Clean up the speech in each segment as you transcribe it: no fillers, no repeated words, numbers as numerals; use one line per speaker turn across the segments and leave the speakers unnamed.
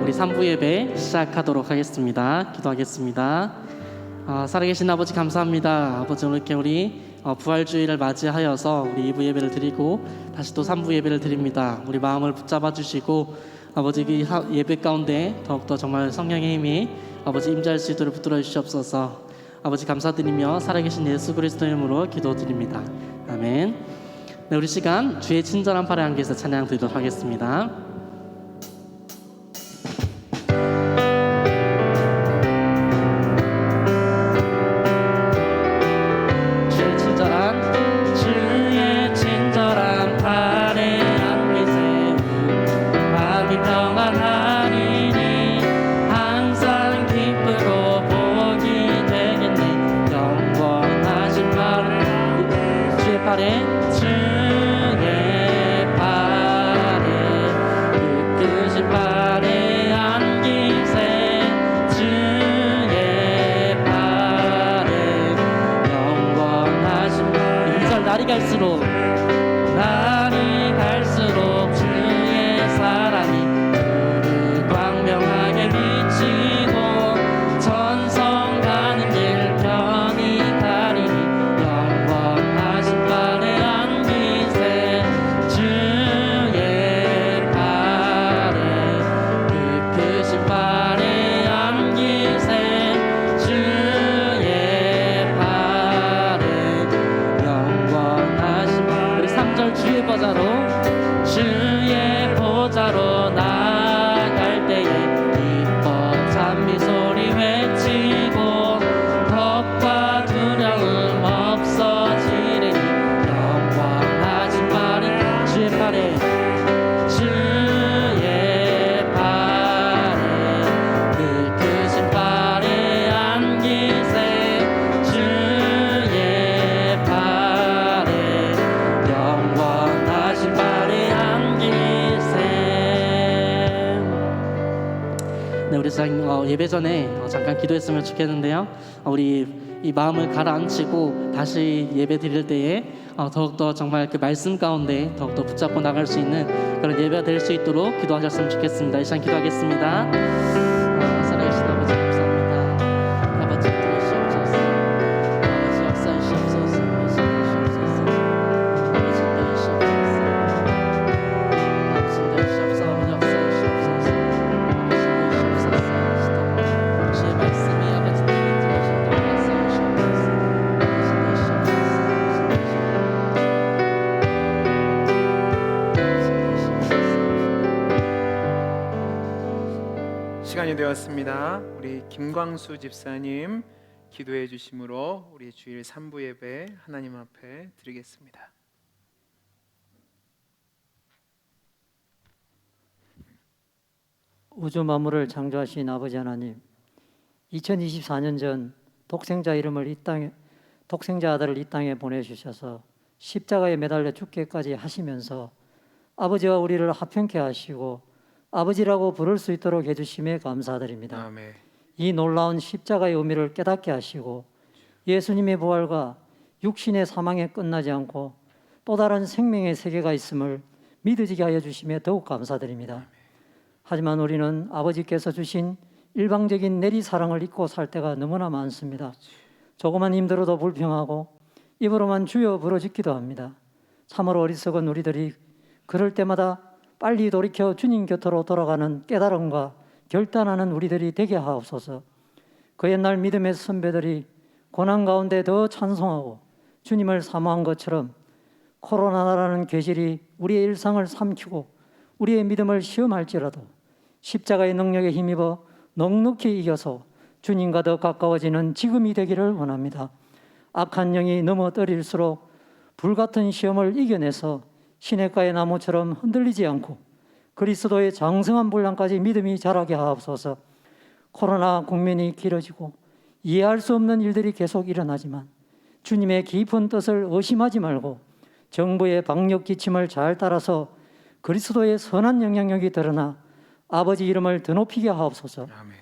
우리 3부 예배 시작하도록 하겠습니다. 기도하겠습니다. 살아계신 아버지 감사합니다. 아버지 오늘 이렇게 우리 부활주의를 맞이하여서 우리 2부 예배를 드리고 다시 또 3부 예배를 드립니다. 우리 마음을 붙잡아 주시고 아버지 이 예배 가운데 더욱더 정말 성령의 힘이 아버지 임재할 수 있도록 붙들어 주시옵소서. 아버지 감사드리며 살아계신 예수 그리스도 이름으로 기도드립니다. 아멘. 네, 우리 시간 주의 친절한 팔에 안겨서 찬양 드리도록 하겠습니다. 날이 갈수록 주의 사랑이 우리 광명하게 비치고 전성 가는 길 편히 가리니 영원하신 발에 안기세 주의 발에 그 크신 발에 안기세 주의 발에 영원하신 주의 보좌로 나아갈 때에 기뻐 찬미 소리 외치고 겁과 두려움 없어지리니 영원하신 발에 주의 발에 그 크신 발에 안기세 주의 발에 영원하신 발에 안기세. 네, 우리 예배 전에 잠깐 기도했으면 좋겠는데요. 우리 이 마음을 가라앉히고 다시 예배 드릴 때에 더욱더 정말 그 말씀 가운데 더욱더 붙잡고 나갈 수 있는 그런 예배가 될 수 있도록 기도하셨으면 좋겠습니다. 이 시간 기도하겠습니다. 살아계신 아버지 감사합니다. 아버지 들으시옵소서. 아버지 역사하시옵소서.
시간이 되었습니다. 우리 김광수 집사님 기도해 주심으로 우리 주일 3부 예배 하나님 앞에 드리겠습니다.
우주 만물을 창조하신 아버지 하나님, 2024년 전 독생자 아들을 이 땅에 보내주셔서 십자가에 매달려 죽기까지 하시면서 아버지와 우리를 화평케 하시고 아버지라고 부를 수 있도록 해주심에 감사드립니다.
아멘.
이 놀라운 십자가의 의미를 깨닫게 하시고 예수님의 부활과 육신의 사망에 끝나지 않고 또 다른 생명의 세계가 있음을 믿어지게 하여 주심에 더욱 감사드립니다. 하지만 우리는 아버지께서 주신 일방적인 내리사랑을 잊고 살 때가 너무나 많습니다. 조금만 힘들어도 불평하고 입으로만 주여 부르짖기도 합니다. 참으로 어리석은 우리들이 그럴 때마다 빨리 돌이켜 주님 곁으로 돌아가는 깨달음과 결단하는 우리들이 되게 하옵소서. 그 옛날 믿음의 선배들이 고난 가운데 더 찬송하고 주님을 사모한 것처럼 코로나라는 괴질이 우리의 일상을 삼키고 우리의 믿음을 시험할지라도 십자가의 능력에 힘입어 넉넉히 이겨서 주님과 더 가까워지는 지금이 되기를 원합니다. 악한 영이 넘어뜨릴수록 불같은 시험을 이겨내서 시냇가의 나무처럼 흔들리지 않고 그리스도의 장성한 분량까지 믿음이 자라게 하옵소서. 코로나 국면이 길어지고 이해할 수 없는 일들이 계속 일어나지만 주님의 깊은 뜻을 의심하지 말고 정부의 방역 지침을 잘 따라서 그리스도의 선한 영향력이 드러나 아버지 이름을 더 높이게 하옵소서.
아멘.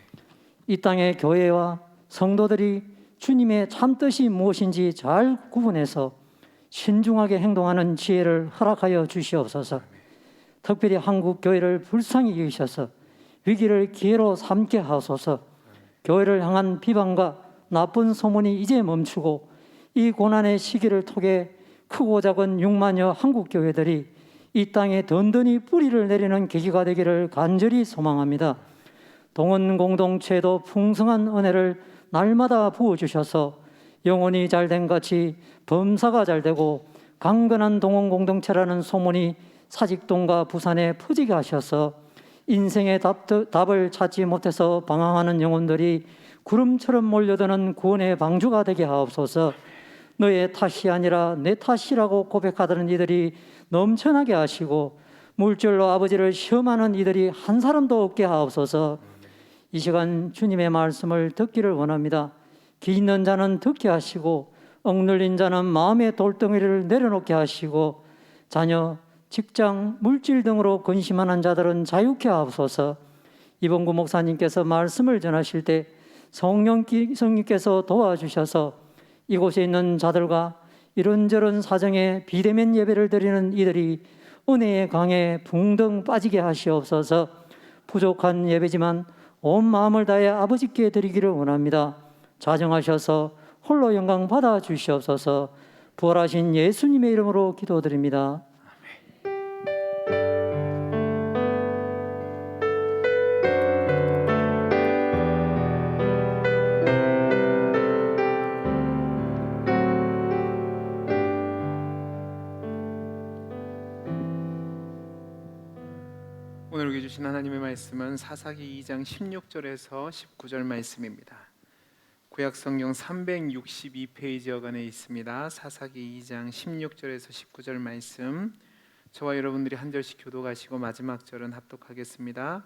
이 땅의 교회와 성도들이 주님의 참뜻이 무엇인지 잘 구분해서 신중하게 행동하는 지혜를 허락하여 주시옵소서. 특별히 한국 교회를 불쌍히 여기셔서 위기를 기회로 삼게 하소서. 교회를 향한 비방과 나쁜 소문이 이제 멈추고 이 고난의 시기를 통해 크고 작은 6만여 한국 교회들이 이 땅에 든든히 뿌리를 내리는 계기가 되기를 간절히 소망합니다. 동원 공동체도 풍성한 은혜를 날마다 부어주셔서 영혼이 잘된 같이 범사가 잘되고 강건한 동원 공동체라는 소문이 사직동과 부산에 퍼지게 하셔서 인생의 답을 찾지 못해서 방황하는 영혼들이 구름처럼 몰려드는 구원의 방주가 되게 하옵소서. 너의 탓이 아니라 내 탓이라고 고백하던 이들이 넘쳐나게 하시고 물질로 아버지를 시험하는 이들이 한 사람도 없게 하옵소서. 이 시간 주님의 말씀을 듣기를 원합니다. 귀 있는 자는 듣게 하시고 억눌린 자는 마음의 돌덩이를 내려놓게 하시고 자녀, 직장, 물질 등으로 근심하는 자들은 자유케 하옵소서. 이봉구 목사님께서 말씀을 전하실 때 성령께서 도와주셔서 이곳에 있는 자들과 이런저런 사정에 비대면 예배를 드리는 이들이 은혜의 강에 붕덩 빠지게 하시옵소서. 부족한 예배지만 온 마음을 다해 아버지께 드리기를 원합니다. 자정하셔서 홀로 영광 받아 주시옵소서. 부활하신 예수님의 이름으로 기도드립니다.
오늘 우리에게 주신 하나님의 말씀은 사사기 2장 16절에서 19절 말씀입니다. 구약성경 362페이지 여간에 있습니다. 사사기 2장 16절에서 19절 말씀, 저와 여러분들이 한 절씩 교독하시고 마지막 절은 합독하겠습니다.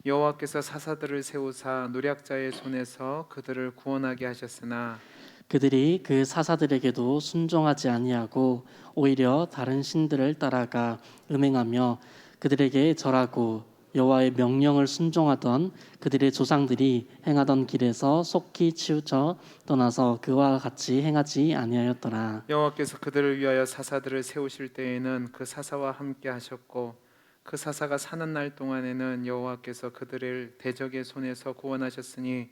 여호와께서 사사들을 세우사 노략자의 손에서 그들을 구원하게 하셨으나
그들이 그 사사들에게도 순종하지 아니하고 오히려 다른 신들을 따라가 음행하며 그들에게 절하고 여호와의 명령을 순종하던 그들의 조상들이 행하던 길에서 속히 치우쳐 떠나서 그와 같이 행하지 아니하였더라.
여호와께서 그들을 위하여 사사들을 세우실 때에는 그 사사와 함께 하셨고 그 사사가 사는 날 동안에는 여호와께서 그들을 대적의 손에서 구원하셨으니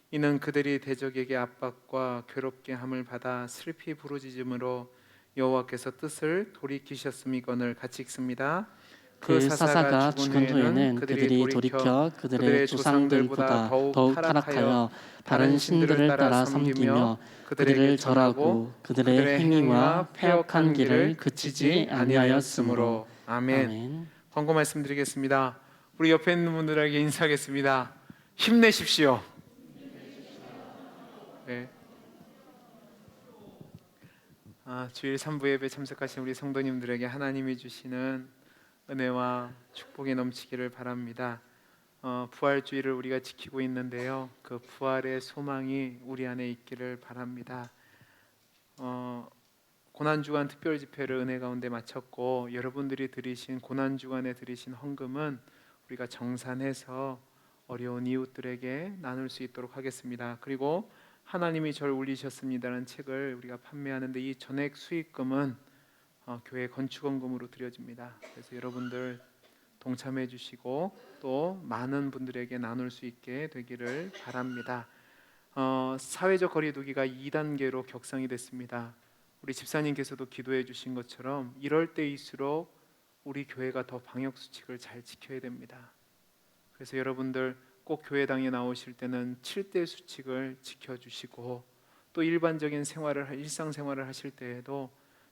이는 그들이 대적에게 압박과 괴롭게 함을 받아 슬피 부르짖음으로 여호와께서 뜻을 돌이키셨음이거늘. 같이 읽습니다.
그 사사가 죽은 후에는 그들이 돌이켜 그들의 조상들보다 더욱 타락하여 다른 신들을 따라 섬기며 그들을 절하고 그들의 행위와 패역한 길을 그치지 아니하였으므로.
아멘.
아멘.
광고 말씀드리겠습니다. 우리 옆에 있는 분들에게 인사하겠습니다. 힘내십시오. 네. 주일 3부 예배 참석하신 우리 성도님들에게 하나님이 주시는 은혜와 축복이 넘치기를 바랍니다. 부활주의를 우리가 지키고 있는데요, 그 부활의 소망이 우리 안에 있기를 바랍니다. 고난주간 특별집회를 은혜 가운데 마쳤고 여러분들이 드리신 고난주간에 드리신 헌금은 우리가 정산해서 어려운 이웃들에게 나눌 수 있도록 하겠습니다. 그리고 하나님이 저를 울리셨습니다라는 책을 우리가 판매하는데 이 전액 수익금은 교회 건축원금으로 드려집니다. 그래서 여러분들 동참해 주시고 또 많은 분들에게 나눌 수 있게 되기를 바랍니다. 사회적 거리두기가 2단계로 격상이 됐습니다. 우리 집사님께서도 기도해 주신 것처럼 이럴 때일수록 우리 교회가 더 방역 수칙을 잘 지켜야 됩니다. 그래서 여러분들 꼭 교회당에 나오실 때는 7대 수칙을 지켜주시고 또 일반적인 일상생활을 하실 때에도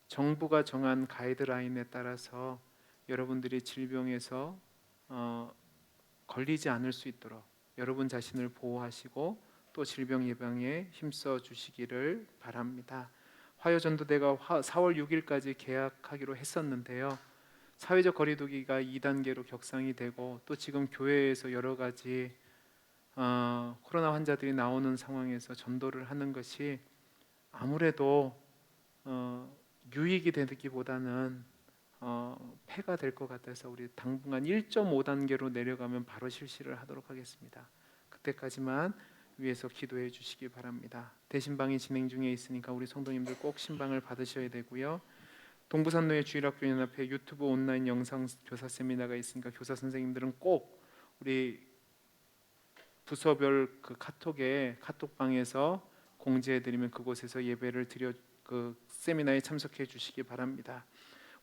정부가 정한 가이드라인에 따라서 여러분들이 질병에서 걸리지 않을 수 있도록 여러분 자신을 보호하시고 또 질병 예방에 힘써 주시기를 바랍니다. 화요전도대가 4월 6일까지 계약하기로 했었는데요, 사회적 거리두기가 2단계로 격상이 되고 또 지금 교회에서 여러 가지 코로나 환자들이 나오는 상황에서 전도를 하는 것이 아무래도 유익이 되기보다는 폐가 될 것 같아서 우리 당분간 1.5단계로 내려가면 바로 실시를 하도록 하겠습니다. 그때까지만 위해서 기도해 주시기 바랍니다. 대신방이 진행 중에 있으니까 우리 성도님들 꼭 신방을 받으셔야 되고요. 동부산로의 주일학교연합회 유튜브 온라인 영상 교사 세미나가 있으니까 교사 선생님들은 꼭 우리 부서별 그 카톡방에서 공지해드리면 그곳에서 예배를 드려 그 세미나에 참석해 주시기 바랍니다.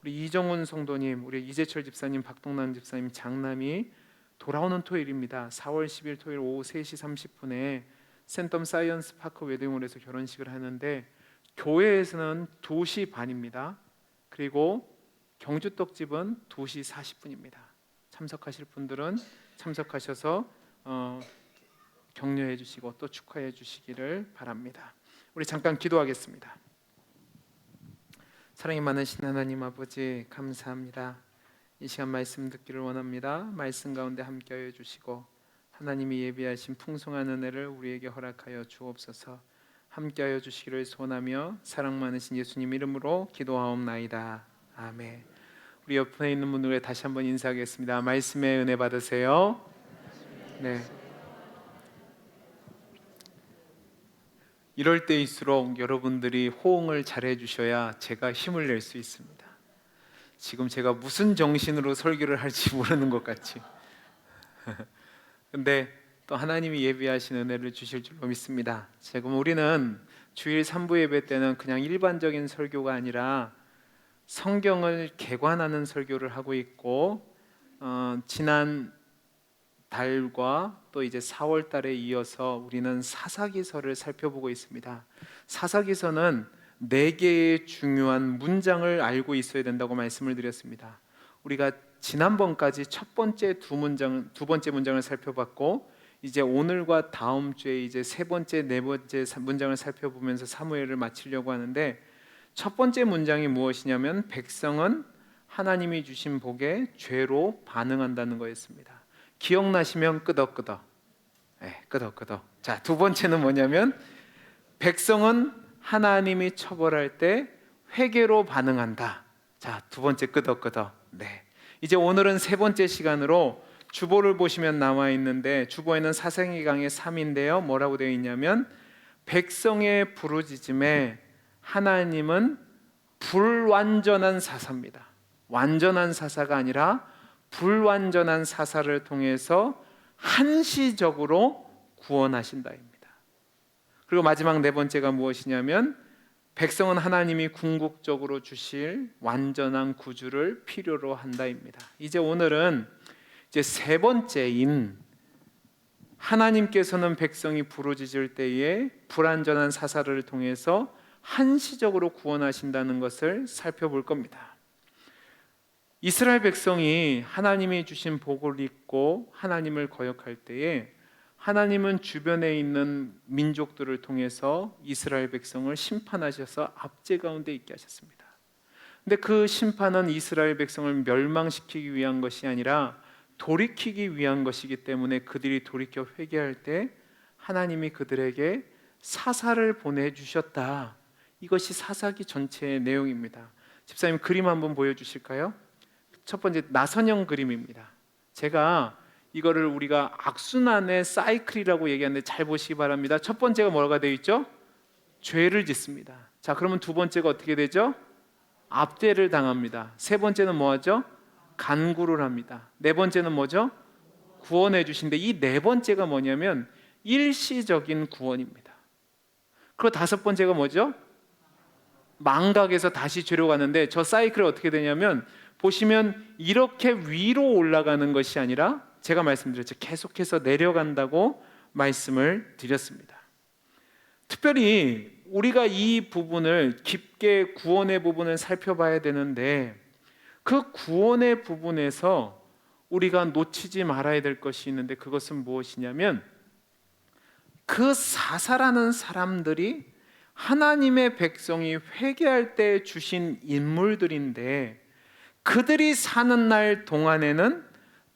우리 이정훈 성도님, 우리 이재철 집사님, 박동남 집사님 장남이 돌아오는 토요일입니다. 4월 10일 토요일 오후 3시 30분에 센텀 사이언스 파크 웨딩홀에서 결혼식을 하는데 교회에서는 2시 반입니다. 그리고 경주 떡집은 2시 40분입니다. 참석하실 분들은 참석하셔서 격려해 주시고 또 축하해 주시기를 바랍니다. 우리 잠깐 기도하겠습니다. 사랑이 많으신 하나님 아버지 감사합니다. 이 시간 말씀 듣기를 원합니다. 말씀 가운데 함께하여 주시고 하나님이 예비하신 풍성한 은혜를 우리에게 허락하여 주옵소서. 함께하여 주시기를 소원하며 사랑 많으신 예수님 이름으로 기도하옵나이다. 아멘. 우리 옆에 있는 분들에 다시 한번 인사하겠습니다. 말씀의 은혜 받으세요. 네. 이럴 때일수록 여러분들이 호응을 잘해 주셔야 제가 힘을 낼 수 있습니다. 지금 제가 무슨 정신으로 설교를 할지 모르는 것 같이. 근데 또 하나님이 예비하신 은혜를 주실 줄로 믿습니다. 지금 우리는 주일 3부 예배 때는 그냥 일반적인 설교가 아니라 성경을 개관하는 설교를 하고 있고 지난 달과 또 이제 4월 달에 이어서 우리는 사사기서를 살펴보고 있습니다. 사사기서는 4개의 중요한 문장을 알고 있어야 된다고 말씀을 드렸습니다. 우리가 지난번까지 두 번째 문장을 살펴봤고 이제 오늘과 다음 주에 이제 3번째, 4번째 문장을 살펴보면서 사무엘을 마치려고 하는데 첫 번째 문장이 무엇이냐면 백성은 하나님이 주신 복에 죄로 반응한다는 거였습니다. 기억나시면 끄덕끄덕. 끄덕끄덕. 자, 두 번째는 뭐냐면 백성은 하나님이 처벌할 때 회개로 반응한다. 자, 두 번째 끄덕끄덕. 네. 이제 오늘은 3번째 시간으로 주보를 보시면 나와 있는데 주보에는 사사기강의 3인데요. 뭐라고 되어 있냐면 백성의 부르짖음에 하나님은 불완전한 사사입니다. 완전한 사사가 아니라 불완전한 사사를 통해서 한시적으로 구원하신다입니다. 그리고 마지막 4번째가 무엇이냐면 백성은 하나님이 궁극적으로 주실 완전한 구주를 필요로 한다입니다. 이제 오늘은 이제 3번째인 하나님께서는 백성이 부르짖을 때에 불완전한 사사를 통해서 한시적으로 구원하신다는 것을 살펴볼 겁니다. 이스라엘 백성이 하나님이 주신 복을 잊고 하나님을 거역할 때에 하나님은 주변에 있는 민족들을 통해서 이스라엘 백성을 심판하셔서 압제 가운데 있게 하셨습니다. 근데 그 심판은 이스라엘 백성을 멸망시키기 위한 것이 아니라 돌이키기 위한 것이기 때문에 그들이 돌이켜 회개할 때 하나님이 그들에게 사사를 보내주셨다. 이것이 사사기 전체의 내용입니다. 집사님 그림 한번 보여주실까요? 첫 번째 나선형 그림입니다. 제가 이거를 우리가 악순환의 사이클이라고 얘기하는데 잘 보시기 바랍니다. 첫 번째가 뭐가 되어 있죠? 죄를 짓습니다. 자, 그러면 두 번째가 어떻게 되죠? 압제를 당합니다. 세 번째는 뭐하죠? 간구를 합니다. 네 번째는 뭐죠? 구원해 주신데 이 네 번째가 뭐냐면 일시적인 구원입니다. 그리고 다섯 번째가 뭐죠? 망각에서 다시 죄로 가는데 저 사이클이 어떻게 되냐면 보시면 이렇게 위로 올라가는 것이 아니라 제가 말씀드렸죠. 계속해서 내려간다고 말씀을 드렸습니다. 특별히 우리가 이 부분을 깊게 구원의 부분을 살펴봐야 되는데 그 구원의 부분에서 우리가 놓치지 말아야 될 것이 있는데 그것은 무엇이냐면 그 사사라는 사람들이 하나님의 백성이 회개할 때 주신 인물들인데 그들이 사는 날 동안에는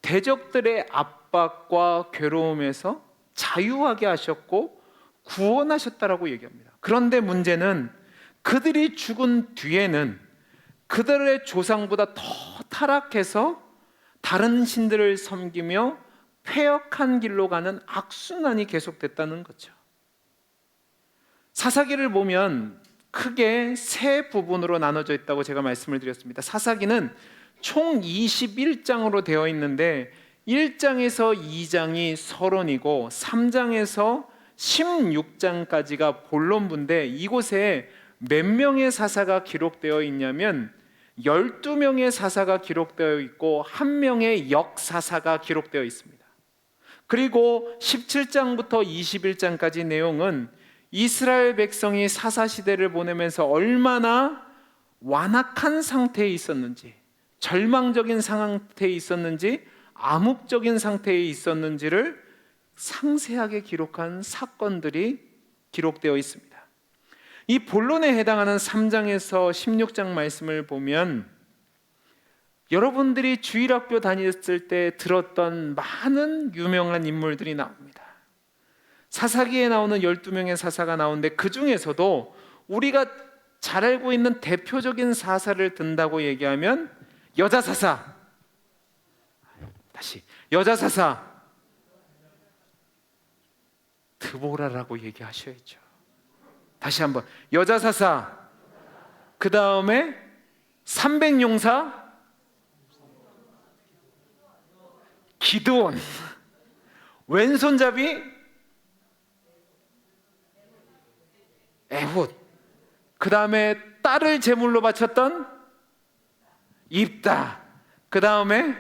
대적들의 압박과 괴로움에서 자유하게 하셨고 구원하셨다라고 얘기합니다. 그런데 문제는 그들이 죽은 뒤에는 그들의 조상보다 더 타락해서 다른 신들을 섬기며 폐역한 길로 가는 악순환이 계속됐다는 거죠. 사사기를 보면 크게 세 부분으로 나눠져 있다고 제가 말씀을 드렸습니다. 사사기는 총 21장으로 되어 있는데 1장에서 2장이 서론이고 3장에서 16장까지가 본론부인데 이곳에 몇 명의 사사가 기록되어 있냐면 12명의 사사가 기록되어 있고 1명의 역사사가 기록되어 있습니다. 그리고 17장부터 21장까지 내용은 이스라엘 백성이 사사시대를 보내면서 얼마나 완악한 상태에 있었는지, 절망적인 상태에 있었는지, 암흑적인 상태에 있었는지를 상세하게 기록한 사건들이 기록되어 있습니다. 이 본론에 해당하는 3장에서 16장 말씀을 보면 여러분들이 주일학교 다녔을 때 들었던 많은 유명한 인물들이 나옵니다. 사사기에 나오는 12명의 사사가 나오는데 그 중에서도 우리가 잘 알고 있는 대표적인 사사를 든다고 얘기하면 여자사사, 다시 여자사사 드보라라고 얘기하셔야죠. 다시 한번 여자사사, 그 다음에 300용사 기드온, 왼손잡이 에훗, 그 다음에 딸을 제물로 바쳤던 입다, 그 다음에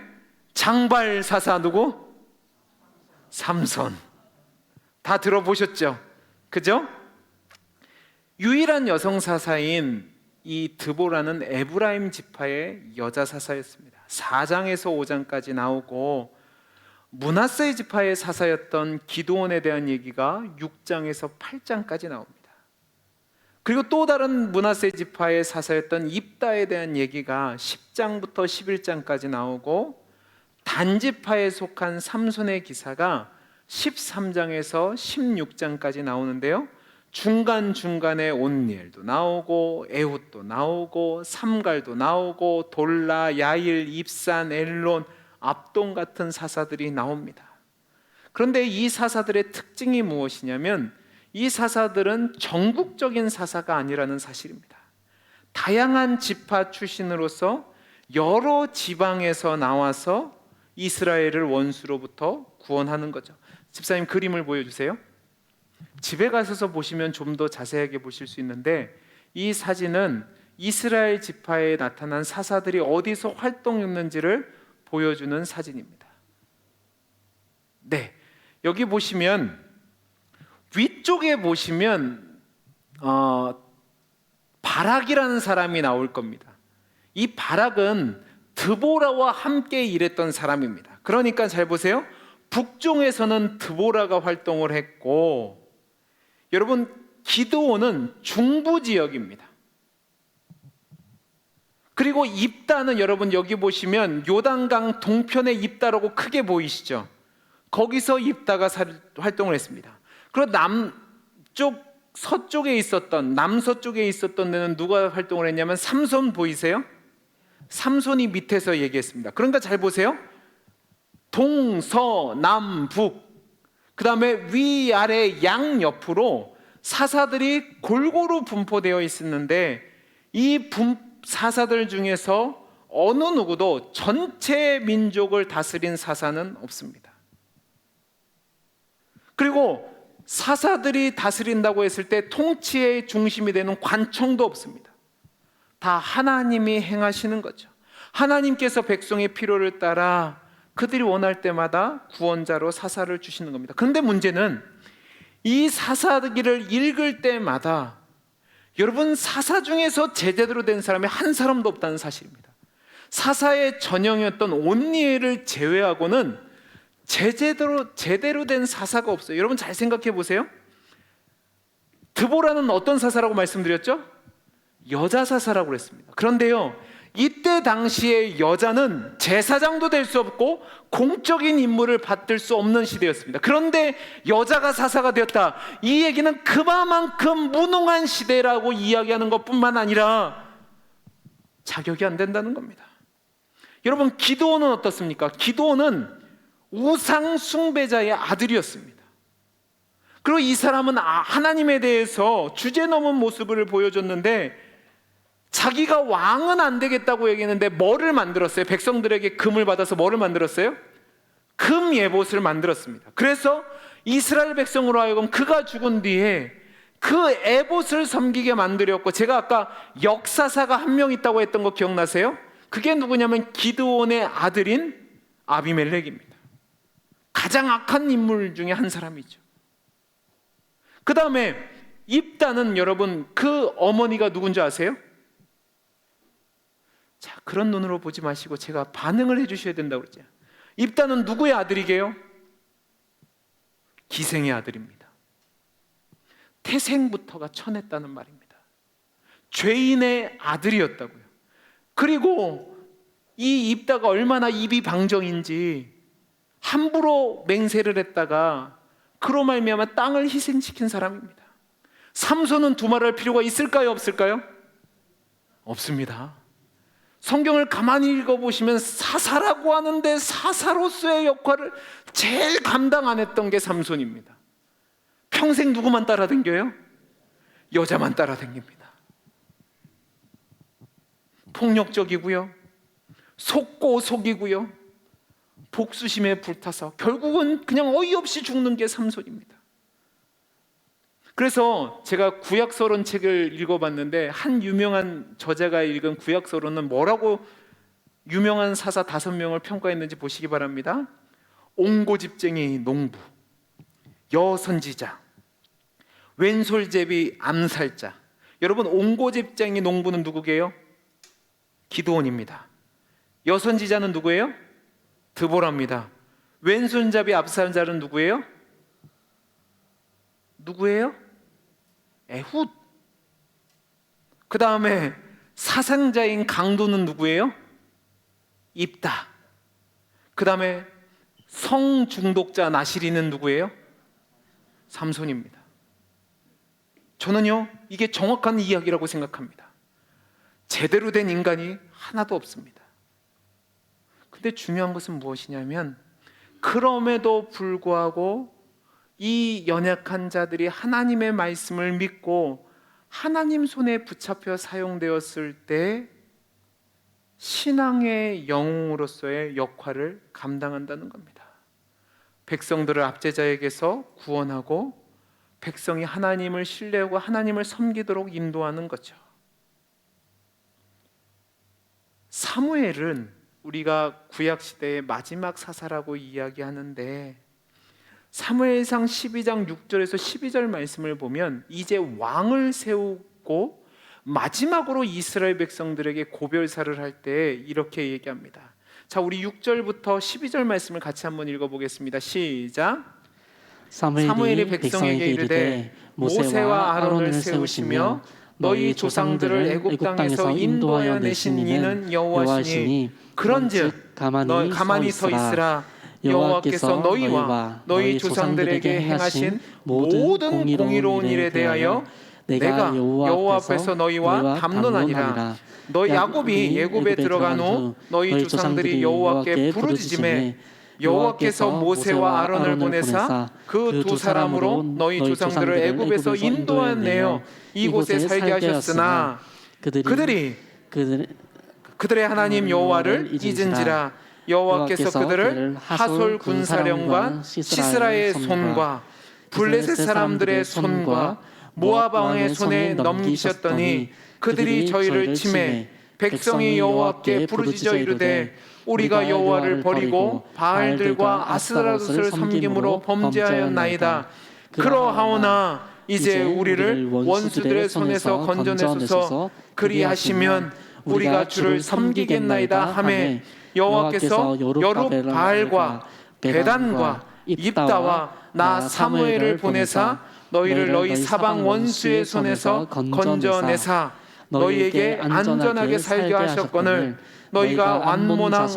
장발사사 누구? 삼손. 다 들어보셨죠? 그죠? 유일한 여성 사사인 이 드보라는 에브라임 지파의 여자 사사였습니다. 4장에서 5장까지 나오고 므낫세 지파의 사사였던 기드온에 대한 얘기가 6장에서 8장까지 나옵니다. 그리고 또 다른 므낫세 지파의 사사였던 입다에 대한 얘기가 10장부터 11장까지 나오고 단지파에 속한 삼손의 기사가 13장에서 16장까지 나오는데요, 중간중간에 온니엘도 나오고 에훗도 나오고 삼갈도 나오고 돌라, 야일, 입산, 엘론, 압돈 같은 사사들이 나옵니다. 그런데 이 사사들의 특징이 무엇이냐면 이 사사들은 전국적인 사사가 아니라는 사실입니다. 다양한 지파 출신으로서 여러 지방에서 나와서 이스라엘을 원수로부터 구원하는 거죠. 집사님 그림을 보여주세요. 집에 가셔서 보시면 좀 더 자세하게 보실 수 있는데 이 사진은 이스라엘 지파에 나타난 사사들이 어디서 활동했는지를 보여주는 사진입니다. 네, 여기 보시면 위쪽에 보시면 바락이라는 사람이 나올 겁니다. 이 바락은 드보라와 함께 일했던 사람입니다. 그러니까 잘 보세요. 북쪽에서는 드보라가 활동을 했고, 여러분 기드온은 중부 지역입니다. 그리고 입다는 여러분 여기 보시면 요단강 동편의 입다라고 크게 보이시죠? 거기서 입다가 활동을 했습니다. 그리고 남쪽 서쪽에 있었던, 남서쪽에 있었던 데는 누가 활동을 했냐면 삼손 보이세요? 삼손이 밑에서 얘기했습니다. 그러니까 잘 보세요. 동서남북, 그 다음에 위아래 양옆으로 사사들이 골고루 분포되어 있었는데 이 사사들 중에서 어느 누구도 전체 민족을 다스린 사사는 없습니다. 그리고 사사들이 다스린다고 했을 때 통치의 중심이 되는 관청도 없습니다. 다 하나님이 행하시는 거죠. 하나님께서 백성의 필요를 따라 그들이 원할 때마다 구원자로 사사를 주시는 겁니다. 그런데 문제는 이 사사기를 읽을 때마다 여러분 사사 중에서 제대로 된 사람이 한 사람도 없다는 사실입니다. 사사의 전형이었던 온니엘을 제외하고는 제대로 된 사사가 없어요. 여러분 잘 생각해 보세요. 드보라는 어떤 사사라고 말씀드렸죠? 여자 사사라고 그랬습니다. 그런데요, 이때 당시에 여자는 제사장도 될 수 없고 공적인 임무를 받을 수 없는 시대였습니다. 그런데 여자가 사사가 되었다, 이 얘기는 그만큼 무능한 시대라고 이야기하는 것뿐만 아니라 자격이 안 된다는 겁니다. 여러분 기드온은 어떻습니까? 기드온은 우상 숭배자의 아들이었습니다. 그리고 이 사람은 하나님에 대해서 주제넘은 모습을 보여줬는데 자기가 왕은 안 되겠다고 얘기했는데 뭐를 만들었어요? 백성들에게 금을 받아서 뭐를 만들었어요? 금 예봇을 만들었습니다. 그래서 이스라엘 백성으로 하여금 그가 죽은 뒤에 그 에봇을 섬기게 만들었고, 제가 아까 역사사가 한 명 있다고 했던 거 기억나세요? 그게 누구냐면 기드온의 아들인 아비멜렉입니다. 가장 악한 인물 중에 한 사람이죠. 그 다음에 입다는, 여러분 그 어머니가 누군지 아세요? 자, 그런 눈으로 보지 마시고 제가 반응을 해주셔야 된다고 그랬죠. 입다는 누구의 아들이게요? 기생의 아들입니다. 태생부터가 천했다는 말입니다. 죄인의 아들이었다고요. 그리고 이 입다가 얼마나 입이 방정인지 함부로 맹세를 했다가 그로 말미암아 땅을 희생시킨 사람입니다. 삼손은 두말할 필요가 있을까요, 없을까요? 없습니다. 성경을 가만히 읽어보시면 사사라고 하는데 사사로서의 역할을 제일 감당 안 했던 게 삼손입니다. 평생 누구만 따라다녀요? 여자만 따라다닙니다. 폭력적이고요, 속고 속이고요, 복수심에 불타서 결국은 그냥 어이없이 죽는 게 삼손입니다. 그래서 제가 구약서론 책을 읽어봤는데 한 유명한 저자가 읽은 구약서론은 뭐라고 유명한 사사 5명을 평가했는지 보시기 바랍니다. 옹고집쟁이 농부, 여선지자, 왼솔제비 암살자. 여러분, 옹고집쟁이 농부는 누구게요? 기드온입니다. 여선지자는 누구예요? 드보라입니다. 왼손잡이 암살자는 누구예요? 누구예요? 에훗. 그 다음에 사상자인 강도는 누구예요? 입다. 그 다음에 성중독자 나시리는 누구예요? 삼손입니다. 저는요, 이게 정확한 이야기라고 생각합니다. 제대로 된 인간이 하나도 없습니다. 근데 중요한 것은 무엇이냐면, 그럼에도 불구하고 이 연약한 자들이 하나님의 말씀을 믿고 하나님 손에 붙잡혀 사용되었을 때 신앙의 영웅으로서의 역할을 감당한다는 겁니다. 백성들을 압제자에게서 구원하고 백성이 하나님을 신뢰하고 하나님을 섬기도록 인도하는 거죠. 사무엘은 우리가 구약시대의 마지막 사사라고 이야기하는데, 사무엘상 12장 6절에서 12절 말씀을 보면 이제 왕을 세우고 마지막으로 이스라엘 백성들에게 고별사를 할 때 이렇게 얘기합니다. 자, 우리 6절부터 12절 말씀을 같이 한번 읽어보겠습니다. 시작. 사무엘이 백성에게 이르되 모세와 아론을 세우시며 너희 조상들을 애굽 땅에서 인도하여 내신 이는 여호와시니 그런즉 가만히 서 있으라. 여호와께서 너희와 너희 조상들에게 행하신 모든 공의로운 일에 대하여 내가 여호와 앞에서 너희와 담론하니라. 너 야곱이 애굽에 들어간 후 너희 조상들이 여호와께 부르짖음에 여호와께서 모세와 아론을 보내사 그 두 사람으로 너희 조상들을 애굽에서 인도하내어 이곳에 살게 하셨으나 그들의 하나님 여호와를 잊은지라. 여호와께서 그들을 하솔 군사령관 시스라의 손과 블레셋 사람들의 손과 모압 왕의 손에 넘기셨더니 그들이 저희를 치매 백성이 여호와께 부르짖어 이르되 우리가 여호와를 버리고 바알들과 아스타롯을 섬김으로 범죄하였나이다. 그러하오나 이제 우리를 원수들의 손에서 건져내소서. 그리하시면 우리가 주를 섬기겠나이다 하매 여호와께서 여룹바알과 베단과 입다와 나 사무엘을 보내사 너희를 너희 사방 원수의 손에서 건져내사 너희에게 안전하게 살게 하셨거늘 너희가 완모난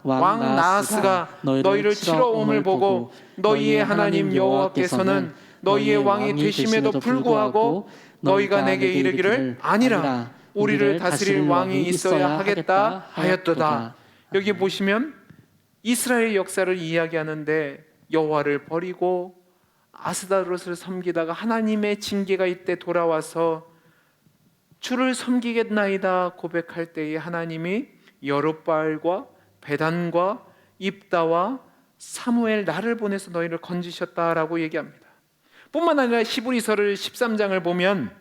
왕 나하스가 너희를 치러 옴을 보고 너희의 하나님 여호와께서는 너희의 왕이 되심에도 불구하고 너희가 내게 이르기를 아니라 우리를 다스릴 왕이 있어야 하겠다 하였도다. 여기 보시면 이스라엘 역사를 이야기하는데 여호와를 버리고 아스다롯을 섬기다가 하나님의 징계가 이때 돌아와서 주를 섬기겠나이다 고백할 때에 하나님이 여룹바알과 베단과 입다와 사무엘 나를 보내서 너희를 건지셨다라고 얘기합니다. 뿐만 아니라 히브리서를 13장을 보면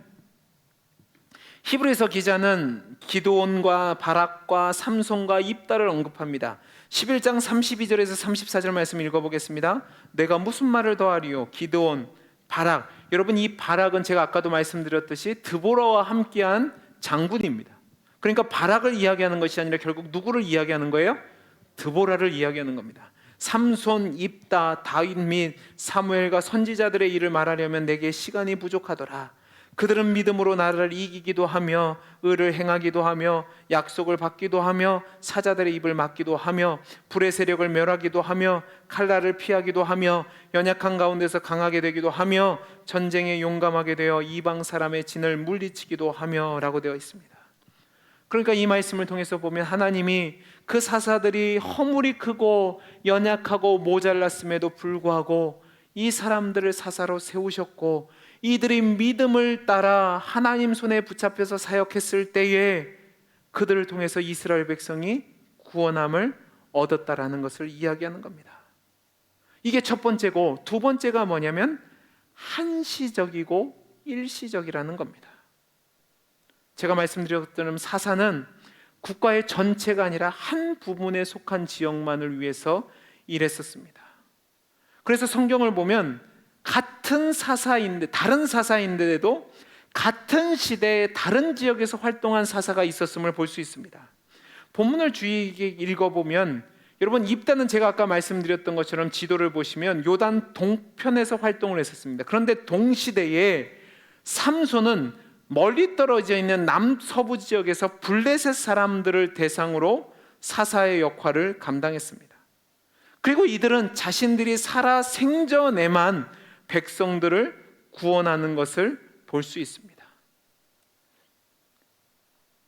히브리서 기자는 기드온과 바락과 삼손과 입다를 언급합니다. 11장 32절에서 34절 말씀 읽어보겠습니다. 내가 무슨 말을 더하리요? 기드온, 바락. 여러분, 이 바락은 제가 아까도 말씀드렸듯이 드보라와 함께한 장군입니다. 그러니까 바락을 이야기하는 것이 아니라 결국 누구를 이야기하는 거예요? 드보라를 이야기하는 겁니다. 삼손, 입다, 다윗 및 사무엘과 선지자들의 일을 말하려면 내게 시간이 부족하더라. 그들은 믿음으로 나를 이기기도 하며 의를 행하기도 하며 약속을 받기도 하며 사자들의 입을 막기도 하며 불의 세력을 멸하기도 하며 칼날을 피하기도 하며 연약한 가운데서 강하게 되기도 하며 전쟁에 용감하게 되어 이방 사람의 진을 물리치기도 하며 라고 되어 있습니다. 그러니까 이 말씀을 통해서 보면 하나님이 그 사사들이 허물이 크고 연약하고 모자랐음에도 불구하고 이 사람들을 사사로 세우셨고, 이들이 믿음을 따라 하나님 손에 붙잡혀서 사역했을 때에 그들을 통해서 이스라엘 백성이 구원함을 얻었다라는 것을 이야기하는 겁니다. 이게 첫 번째고, 두 번째가 뭐냐면 한시적이고 일시적이라는 겁니다. 제가 말씀드렸던 사사는 국가의 전체가 아니라 한 부분에 속한 지역만을 위해서 일했었습니다. 그래서 성경을 보면 같은 사사인데, 다른 사사인데도 같은 시대에 다른 지역에서 활동한 사사가 있었음을 볼 수 있습니다. 본문을 주의 있게 읽어보면, 여러분, 입다는 제가 아까 말씀드렸던 것처럼 지도를 보시면 요단 동편에서 활동을 했었습니다. 그런데 동시대에 삼손은 멀리 떨어져 있는 남서부 지역에서 블레셋 사람들을 대상으로 사사의 역할을 감당했습니다. 그리고 이들은 자신들이 살아 생전에만 백성들을 구원하는 것을 볼 수 있습니다.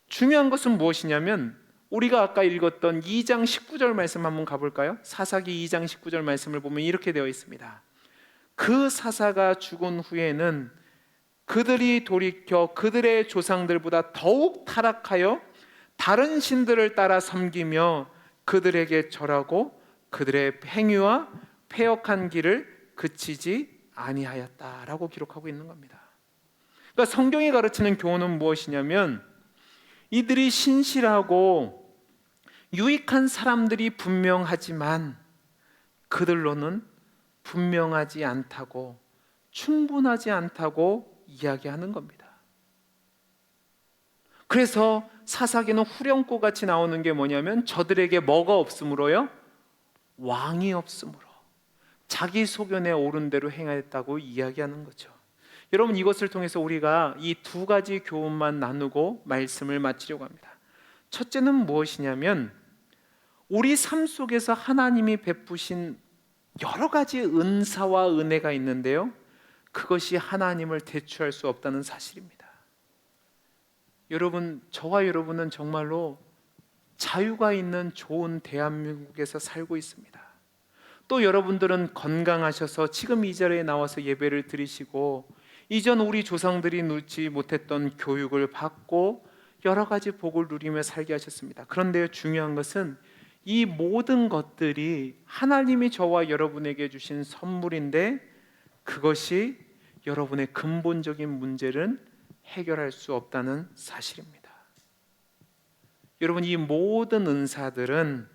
중요한 것은 무엇이냐면, 우리가 아까 읽었던 2장 19절 말씀 한번 가볼까요? 사사기 2장 19절 말씀을 보면 이렇게 되어 있습니다. 그 사사가 죽은 후에는 그들이 돌이켜 그들의 조상들보다 더욱 타락하여 다른 신들을 따라 섬기며 그들에게 절하고 그들의 행위와 패역한 길을 그치지 아니하였다라고 기록하고 있는 겁니다. 그러니까 성경이 가르치는 교훈은 무엇이냐면, 이들이 신실하고 유익한 사람들이 분명하지만 그들로는 분명하지 않다고, 충분하지 않다고 이야기하는 겁니다. 그래서 사사기는 후렴구 같이 나오는 게 뭐냐면, 저들에게 뭐가 없으므로요? 왕이 없으므로 자기 소견에 옳은 대로 행하였다고 이야기하는 거죠. 여러분, 이것을 통해서 우리가 이 두 가지 교훈만 나누고 말씀을 마치려고 합니다. 첫째는 무엇이냐면, 우리 삶 속에서 하나님이 베푸신 여러 가지 은사와 은혜가 있는데요, 그것이 하나님을 대체할 수 없다는 사실입니다. 여러분, 저와 여러분은 정말로 자유가 있는 좋은 대한민국에서 살고 있습니다. 또 여러분들은 건강하셔서 지금 이 자리에 나와서 예배를 드리시고, 이전 우리 조상들이 누리지 못했던 교육을 받고 여러 가지 복을 누리며 살게 하셨습니다. 그런데 중요한 것은 이 모든 것들이 하나님이 저와 여러분에게 주신 선물인데, 그것이 여러분의 근본적인 문제를 해결할 수 없다는 사실입니다. 여러분, 이 모든 은사들은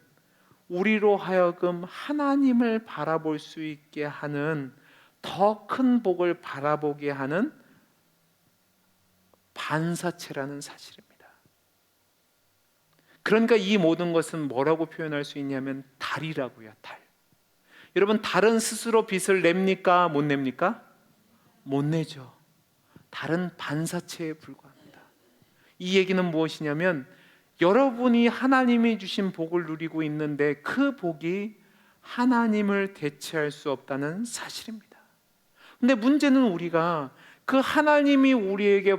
우리로 하여금 하나님을 바라볼 수 있게 하는, 더 큰 복을 바라보게 하는 반사체라는 사실입니다. 그러니까 이 모든 것은 뭐라고 표현할 수 있냐면 달이라고요, 달. 여러분, 달은 스스로 빛을 냅니까? 못 냅니까? 못 내죠. 달은 반사체에 불과합니다. 이 얘기는 무엇이냐면, 여러분이 하나님이 주신 복을 누리고 있는데 그 복이 하나님을 대체할 수 없다는 사실입니다. 근데 문제는 우리가 그 하나님이 우리에게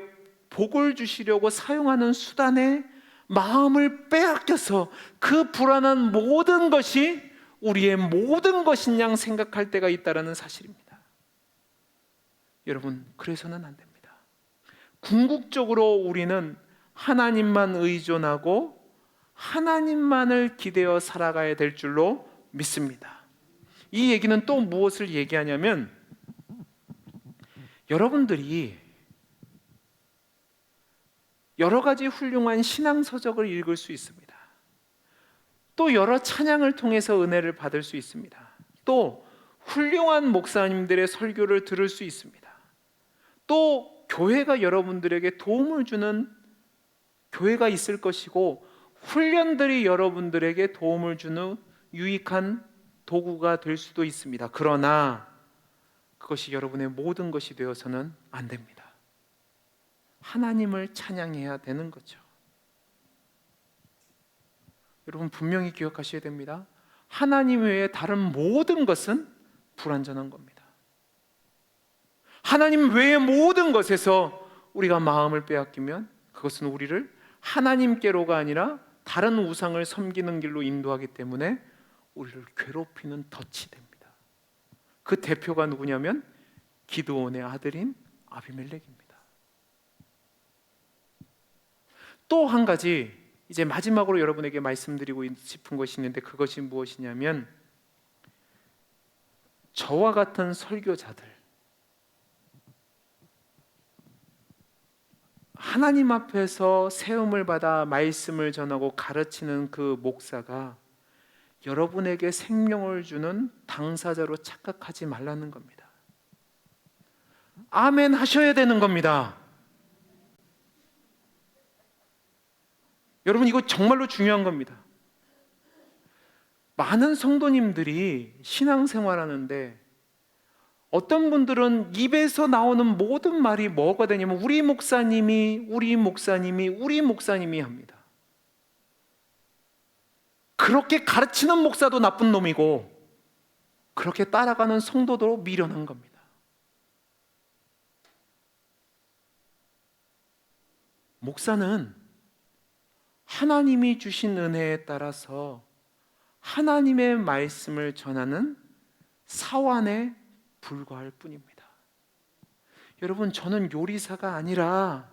복을 주시려고 사용하는 수단에 마음을 빼앗겨서 그 불안한 모든 것이 우리의 모든 것인 양 생각할 때가 있다는 사실입니다. 여러분, 그래서는 안 됩니다. 궁극적으로 우리는 하나님만 의존하고 하나님만을 기대어 살아가야 될 줄로 믿습니다. 이 얘기는 또 무엇을 얘기하냐면 여러분들이 여러 가지 훌륭한 신앙 서적을 읽을 수 있습니다. 또 여러 찬양을 통해서 은혜를 받을 수 있습니다. 또 훌륭한 목사님들의 설교를 들을 수 있습니다. 또 교회가 여러분들에게 도움을 주는 교회가 있을 것이고 훈련들이 여러분들에게 도움을 주는 유익한 도구가 될 수도 있습니다. 그러나 그것이 여러분의 모든 것이 되어서는 안 됩니다. 하나님을 찬양해야 되는 거죠. 여러분 분명히 기억하셔야 됩니다. 하나님 외에 다른 모든 것은 불완전한 겁니다. 하나님 외의 모든 것에서 우리가 마음을 빼앗기면 그것은 우리를 하나님께로가 아니라 다른 우상을 섬기는 길로 인도하기 때문에 우리를 괴롭히는 덫이 됩니다. 그 대표가 누구냐면 기드온의 아들인 아비멜렉입니다. 또 한 가지 이제 마지막으로 여러분에게 말씀드리고 싶은 것이 있는데 그것이 무엇이냐면 저와 같은 설교자들, 하나님 앞에서 세움을 받아 말씀을 전하고 가르치는 그 목사가 여러분에게 생명을 주는 당사자로 착각하지 말라는 겁니다. 아멘 하셔야 되는 겁니다. 여러분 이거 정말로 중요한 겁니다. 많은 성도님들이 신앙생활하는데 어떤 분들은 입에서 나오는 모든 말이 뭐가 되냐면 우리 목사님이 합니다. 그렇게 가르치는 목사도 나쁜 놈이고 그렇게 따라가는 성도도 미련한 겁니다. 목사는 하나님이 주신 은혜에 따라서 하나님의 말씀을 전하는 사환에 불과할 뿐입니다. 여러분 저는 요리사가 아니라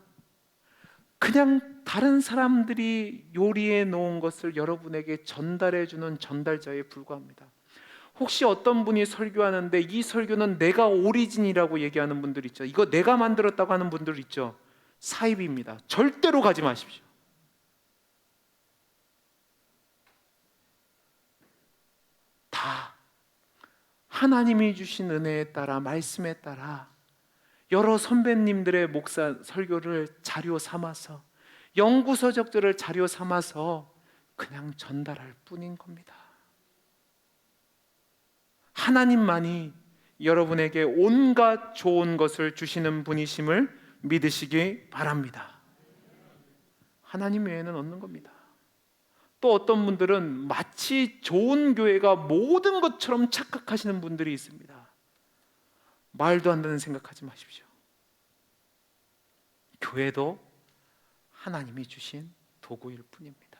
그냥 다른 사람들이 요리해 놓은 것을 여러분에게 전달해 주는 전달자에 불과합니다. 혹시 어떤 분이 설교하는데 이 설교는 내가 오리진이라고 얘기하는 분들 있죠. 이거 내가 만들었다고 하는 분들 있죠. 사입입니다. 절대로 가지 마십시오. 다 하나님이 주신 은혜에 따라 말씀에 따라 여러 선배님들의 목사 설교를 자료 삼아서 연구서적들을 자료 삼아서 그냥 전달할 뿐인 겁니다. 하나님만이 여러분에게 온갖 좋은 것을 주시는 분이심을 믿으시기 바랍니다. 하나님 외에는 없는 겁니다. 또 어떤 분들은 마치 좋은 교회가 모든 것처럼 착각하시는 분들이 있습니다. 말도 안 되는 생각하지 마십시오. 교회도 하나님이 주신 도구일 뿐입니다.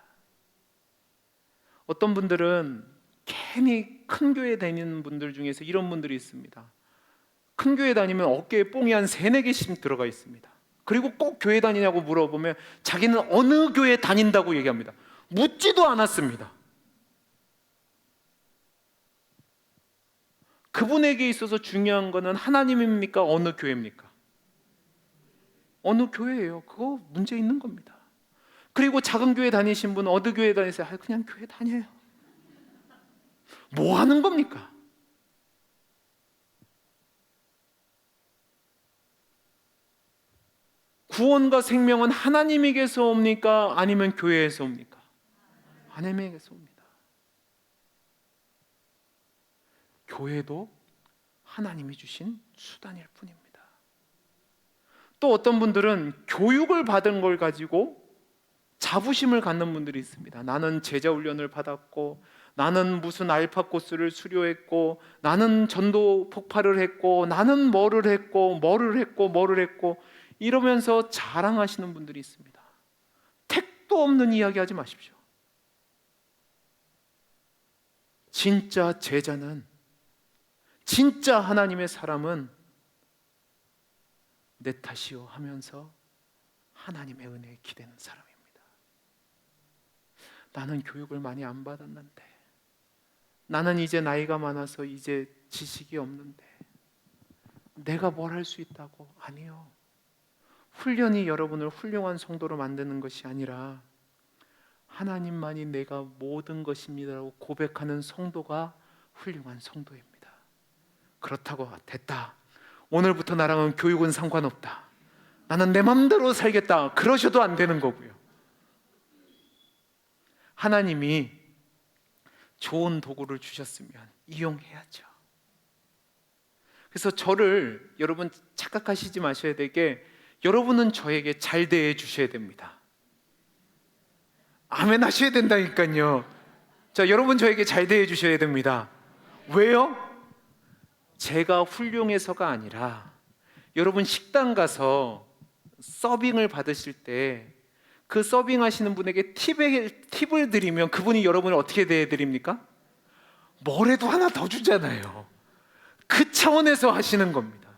어떤 분들은 괜히 큰 교회 다니는 분들 중에서 이런 분들이 있습니다. 큰 교회 다니면 어깨에 뽕이 한 3-4개씩 들어가 있습니다. 그리고 꼭 교회 다니냐고 물어보면 자기는 어느 교회 다닌다고 얘기합니다. 묻지도 않았습니다. 그분에게 있어서 중요한 것은 하나님입니까? 어느 교회입니까? 어느 교회예요. 그거 문제 있는 겁니다. 그리고 작은 교회 다니신 분 어느 교회 다니세요? 그냥 교회 다녀요. 뭐 하는 겁니까? 구원과 생명은 하나님에게서 옵니까? 아니면 교회에서 옵니까? 하나님에게서 옵니다. 교회도 하나님이 주신 수단일 뿐입니다. 또 어떤 분들은 교육을 받은 걸 가지고 자부심을 갖는 분들이 있습니다. 나는 제자 훈련을 받았고 나는 무슨 알파 코스를 수료했고 나는 전도 폭발을 했고 나는 뭐를 했고 이러면서 자랑하시는 분들이 있습니다. 택도 없는 이야기 하지 마십시오. 진짜 제자는, 진짜 하나님의 사람은 내 탓이요 하면서 하나님의 은혜에 기대는 사람입니다. 나는 교육을 많이 안 받았는데, 나는 이제 나이가 많아서 이제 지식이 없는데 내가 뭘 할 수 있다고? 아니요. 훈련이 여러분을 훌륭한 성도로 만드는 것이 아니라 하나님만이 내가 모든 것입니다라고 고백하는 성도가 훌륭한 성도입니다. 그렇다고 됐다, 오늘부터 나랑은 교육은 상관없다, 나는 내 맘대로 살겠다, 그러셔도 안 되는 거고요. 하나님이 좋은 도구를 주셨으면 이용해야죠. 그래서 저를 여러분 착각하시지 마셔야 되게, 여러분은 저에게 잘 대해 주셔야 됩니다. 아멘 하셔야 된다니까요. 자, 여러분 저에게 잘 대해 주셔야 됩니다. 왜요? 제가 훌륭해서가 아니라, 여러분 식당 가서 서빙을 받으실 때 그 서빙 하시는 분에게 팁을 드리면 그분이 여러분을 어떻게 대해 드립니까? 뭐래도 하나 더 주잖아요. 그 차원에서 하시는 겁니다.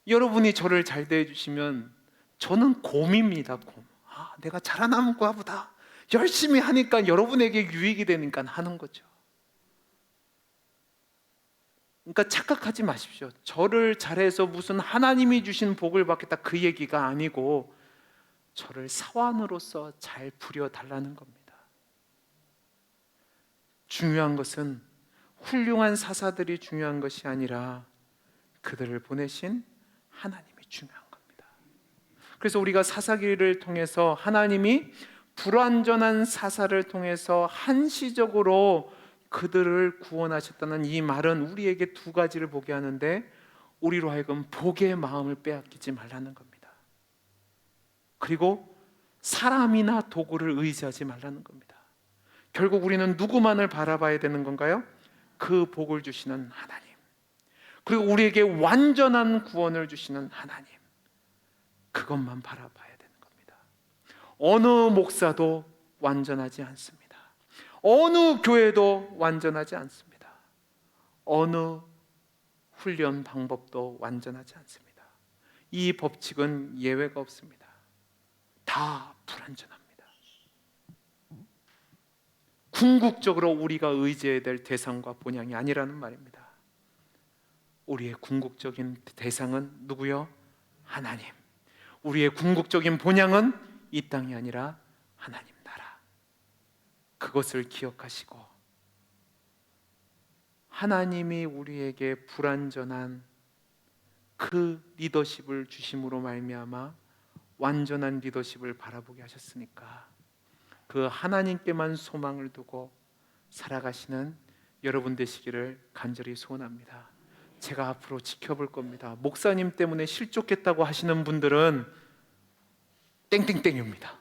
여러분이 저를 잘 대해 주시면 저는 곰입니다. 곰. 내가 자라나는가 보다, 열심히 하니까 여러분에게 유익이 되니까 하는 거죠. 그러니까 착각하지 마십시오. 저를 잘해서 무슨 하나님이 주신 복을 받겠다, 그 얘기가 아니고 저를 사원으로서 잘 부려달라는 겁니다. 중요한 것은 훌륭한 사사들이 중요한 것이 아니라 그들을 보내신 하나님이 중요한 겁니다. 그래서 우리가 사사기를 통해서 하나님이 불완전한 사사를 통해서 한시적으로 그들을 구원하셨다는 이 말은 우리에게 두 가지를 보게 하는데, 우리로 하여금 복의 마음을 빼앗기지 말라는 겁니다. 그리고 사람이나 도구를 의지하지 말라는 겁니다. 결국 우리는 누구만을 바라봐야 되는 건가요? 그 복을 주시는 하나님, 그리고 우리에게 완전한 구원을 주시는 하나님, 그것만 바라봐야 되는 겁니다. 어느 목사도 완전하지 않습니다. 어느 교회도 완전하지 않습니다. 어느 훈련 방법도 완전하지 않습니다. 이 법칙은 예외가 없습니다. 다 불완전합니다. 궁극적으로 우리가 의지해야 될 대상과 본향이 아니라는 말입니다. 우리의 궁극적인 대상은 누구요? 하나님. 우리의 궁극적인 본향은 이 땅이 아니라 하나님 나라. 그것을 기억하시고, 하나님이 우리에게 불완전한 그 리더십을 주심으로 말미암아 완전한 리더십을 바라보게 하셨으니까 그 하나님께만 소망을 두고 살아가시는 여러분 되시기를 간절히 소원합니다. 제가 앞으로 지켜볼 겁니다. 목사님 때문에 실족했다고 하시는 분들은 땡땡땡입니다.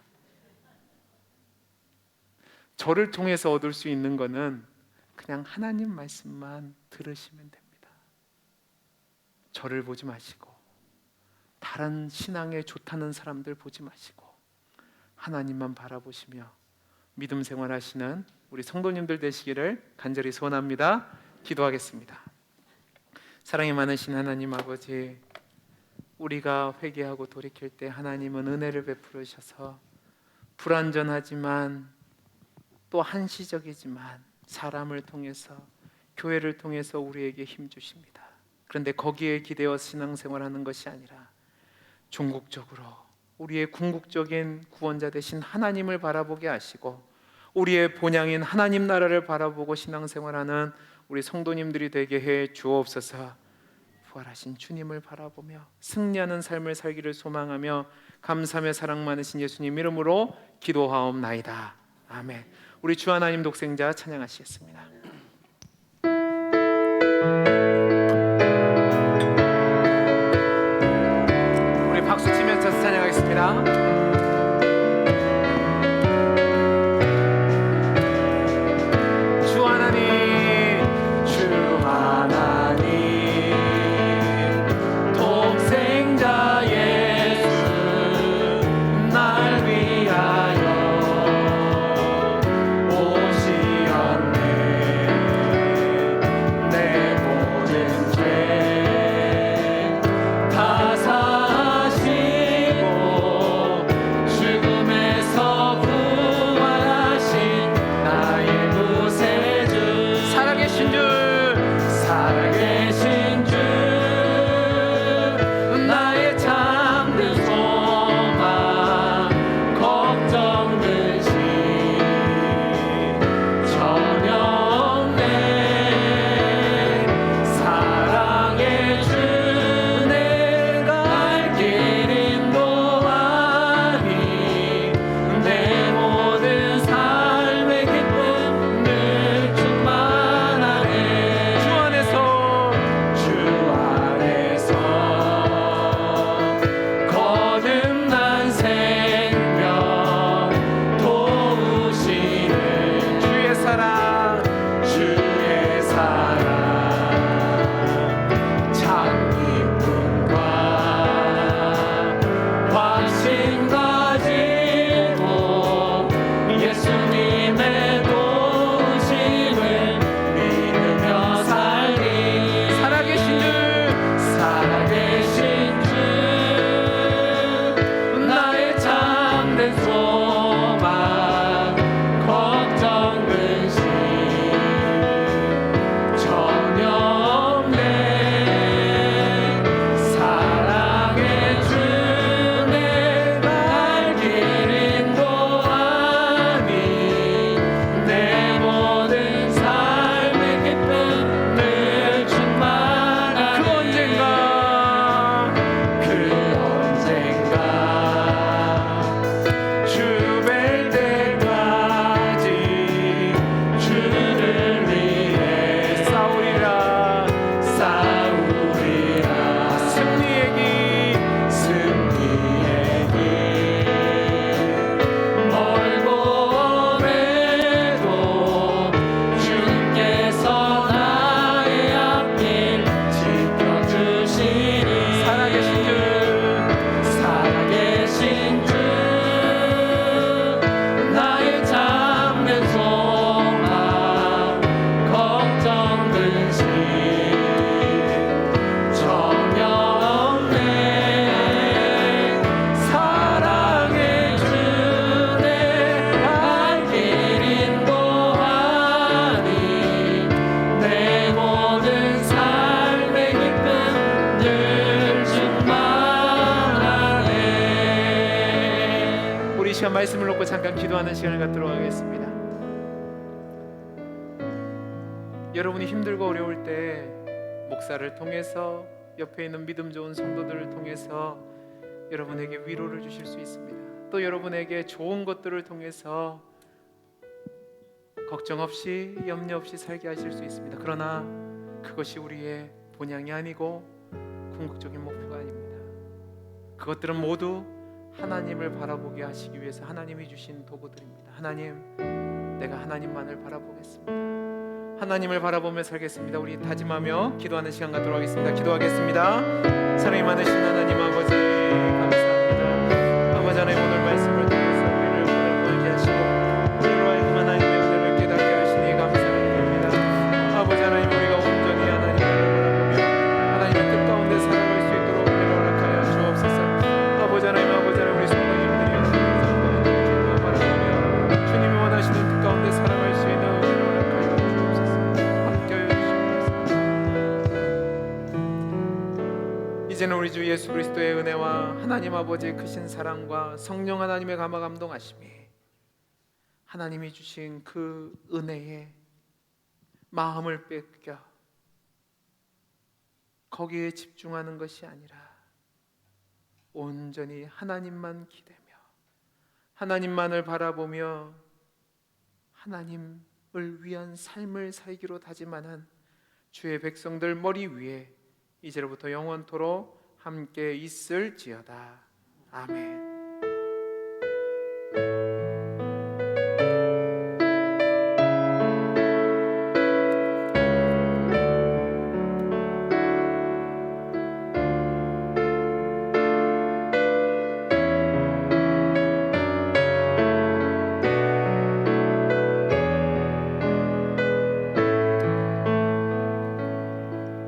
저를 통해서 얻을 수 있는 거는 그냥 하나님 말씀만 들으시면 됩니다. 저를 보지 마시고 다른 신앙에 좋다는 사람들 보지 마시고 하나님만 바라보시며 믿음 생활하시는 우리 성도님들 되시기를 간절히 소원합니다. 기도하겠습니다. 사랑이 많으신 하나님 아버지, 우리가 회개하고 돌이킬 때 하나님은 은혜를 베풀으셔서 불완전하지만 또 한시적이지만 사람을 통해서, 교회를 통해서 우리에게 힘 주십니다. 그런데 거기에 기대어 신앙생활하는 것이 아니라 종국적으로 우리의 궁극적인 구원자 되신 하나님을 바라보게 하시고 우리의 본향인 하나님 나라를 바라보고 신앙생활하는 우리 성도님들이 되게 해 주옵소서. 부활하신 주님을 바라보며 승리하는 삶을 살기를 소망하며 감사하며 사랑 많으신 예수님 이름으로 기도하옵나이다. 아멘. 우리 주 하나님 독생자 찬양하시겠습니다. 우리 박수 치면서 찬양하겠습니다.
다 사시고
시간 말씀을 놓고 잠깐 기도하는 시간을 갖도록 하겠습니다. 여러분이 힘들고 어려울 때 목사를 통해서 옆에 있는 믿음 좋은 성도들을 통해서 여러분에게 위로를 주실 수 있습니다. 또 여러분에게 좋은 것들을 통해서 걱정 없이 염려 없이 살게 하실 수 있습니다. 그러나 그것이 우리의 본향이 아니고 궁극적인 목표가 아닙니다. 그것들은 모두 하나님을 바라보게 하시기 위해서 하나님이 주신 도구들입니다. 하나님, 내가 하나님만을 바라보겠습니다. 하나님을 바라보며 살겠습니다. 우리 다짐하며 기도하는 시간 갖도록 하겠습니다. 기도하겠습니다. 사랑이 많으신 하나님 아버지, 감사합니다. 아버지 하나님, 오늘 말씀을 통해서 우리를 오늘 멀게 하시고 우리로 하여금 하나님의 은혜를 깨닫게 하시니 감사드립니다. 아버지 하나님, 우리가 온전히 하나님을 바라보며 하나님의 뜻 가운데 살아갈 수 있도록 은혜를 허락하여 주옵소서. 아버지 하나님, 우리 성도님들이 하나님을 바라보며 주님이 원하시는 뜻 가운데 살아갈 수 있는 은혜를 허락하여 주옵소서. 함께하여 주옵소서. 이제는 우리 주 예수 그리스도의 은혜와 하나님 아버지의 크신 사랑과 성령 하나님의 감화 감동하심이 하나님이 주신 그 은혜에 마음을 뺏겨 거기에 집중하는 것이 아니라 온전히 하나님만 기대며 하나님만을 바라보며 하나님을 위한 삶을 살기로 다짐하는 주의 백성들 머리 위에 이제로부터 영원토록 함께 있을지어다. 아멘.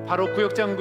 바로 구역장